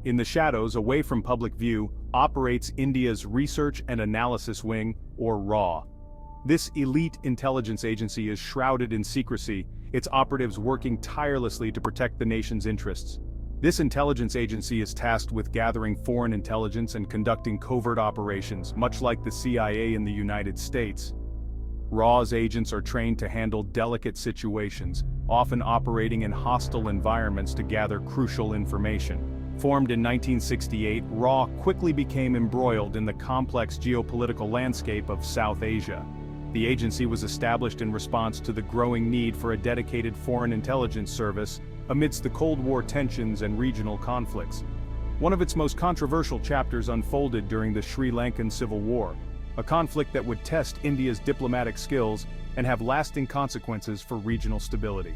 In the shadows, away from public view, operates India's Research and Analysis Wing, or RAW. This elite intelligence agency is shrouded in secrecy, its operatives working tirelessly to protect the nation's interests. This intelligence agency is tasked with gathering foreign intelligence and conducting covert operations, much like the CIA in the United States. RAW's agents are trained to handle delicate situations, often operating in hostile environments to gather crucial information. Formed in 1968, RAW quickly became embroiled in the complex geopolitical landscape of South Asia. The agency was established in response to the growing need for a dedicated foreign intelligence service amidst the Cold War tensions and regional conflicts. One of its most controversial chapters unfolded during the Sri Lankan Civil War, a conflict that would test India's diplomatic skills and have lasting consequences for regional stability.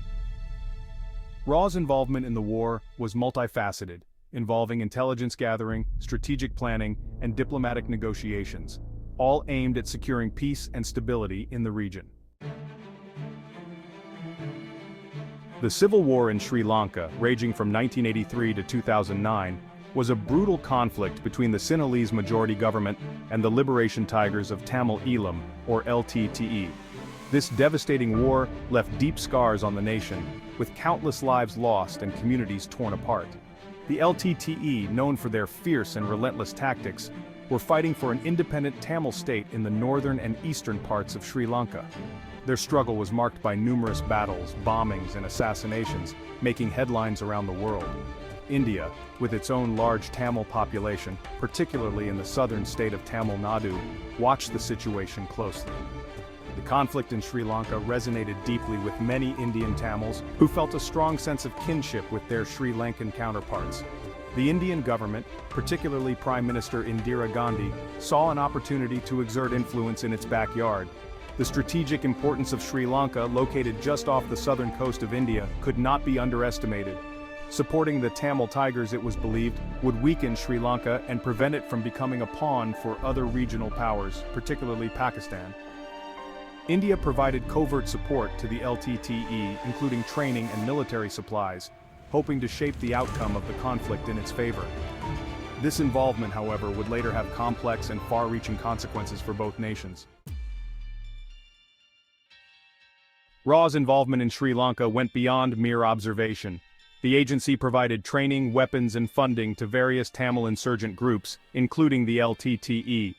RAW's involvement in the war was multifaceted, involving intelligence gathering, strategic planning, and diplomatic negotiations, all aimed at securing peace and stability in the region. The civil war in Sri Lanka, raging from 1983 to 2009, was a brutal conflict between the Sinhalese majority government and the Liberation Tigers of Tamil Eelam, or LTTE. This devastating war left deep scars on the nation, with countless lives lost and communities torn apart. The LTTE, known for their fierce and relentless tactics, were fighting for an independent Tamil state in the northern and eastern parts of Sri Lanka. Their struggle was marked by numerous battles, bombings, and assassinations, making headlines around the world. India, with its own large Tamil population, particularly in the southern state of Tamil Nadu, watched the situation closely. The conflict in Sri Lanka resonated deeply with many Indian Tamils who felt a strong sense of kinship with their Sri Lankan counterparts. The Indian government, particularly Prime Minister Indira Gandhi, saw an opportunity to exert influence in its backyard. The strategic importance of Sri Lanka, located just off the southern coast of India, could not be underestimated. Supporting the Tamil Tigers, it was believed, would weaken Sri Lanka and prevent it from becoming a pawn for other regional powers, particularly Pakistan. India provided covert support to the LTTE, including training and military supplies, hoping to shape the outcome of the conflict in its favor. This involvement, however, would later have complex and far-reaching consequences for both nations. RAW's involvement in Sri Lanka went beyond mere observation. The agency provided training, weapons, and funding to various Tamil insurgent groups, including the LTTE.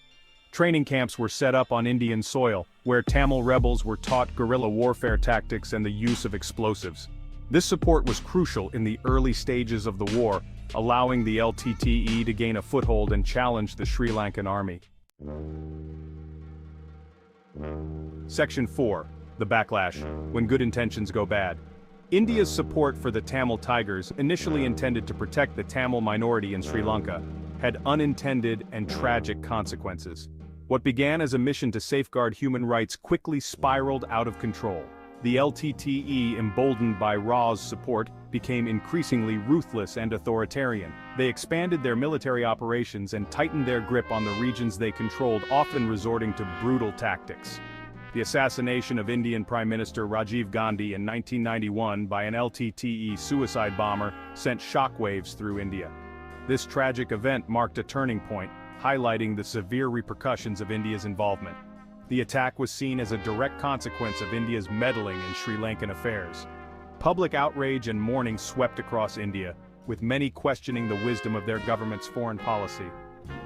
Training camps were set up on Indian soil, where Tamil rebels were taught guerrilla warfare tactics and the use of explosives. This support was crucial in the early stages of the war, allowing the LTTE to gain a foothold and challenge the Sri Lankan army. Section 4. The backlash, when good intentions go bad. India's support for the Tamil Tigers, initially intended to protect the Tamil minority in Sri Lanka, had unintended and tragic consequences. What began as a mission to safeguard human rights quickly spiraled out of control. The LTTE, emboldened by RAW's support, became increasingly ruthless and authoritarian. They expanded their military operations and tightened their grip on the regions they controlled, often resorting to brutal tactics. The assassination of Indian Prime Minister Rajiv Gandhi in 1991 by an LTTE suicide bomber sent shockwaves through India. This tragic event marked a turning point, highlighting the severe repercussions of India's involvement. The attack was seen as a direct consequence of India's meddling in Sri Lankan affairs. Public outrage and mourning swept across India, with many questioning the wisdom of their government's foreign policy.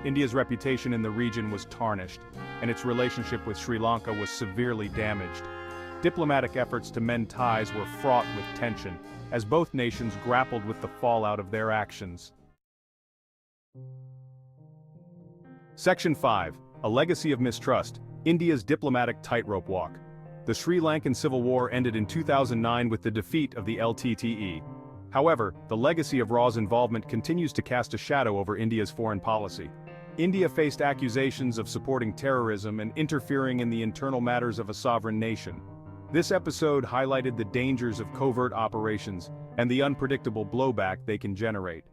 India's reputation in the region was tarnished, and its relationship with Sri Lanka was severely damaged. Diplomatic efforts to mend ties were fraught with tension, as both nations grappled with the fallout of their actions. Section 5. A legacy of mistrust, India's diplomatic tightrope walk. The Sri Lankan Civil War ended in 2009 with the defeat of the LTTE. However, the legacy of RAW's involvement continues to cast a shadow over India's foreign policy. India faced accusations of supporting terrorism and interfering in the internal matters of a sovereign nation. This episode highlighted the dangers of covert operations and the unpredictable blowback they can generate.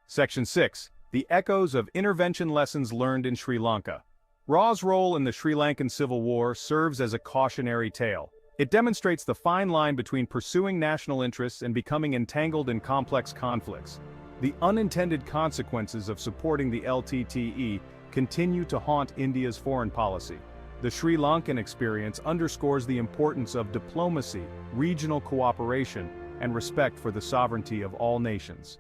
Section 6. The echoes of intervention lessons learned in Sri Lanka. RAW's role in the Sri Lankan Civil War serves as a cautionary tale. It demonstrates the fine line between pursuing national interests and becoming entangled in complex conflicts. The unintended consequences of supporting the LTTE continue to haunt India's foreign policy. The Sri Lankan experience underscores the importance of diplomacy, regional cooperation, and respect for the sovereignty of all nations.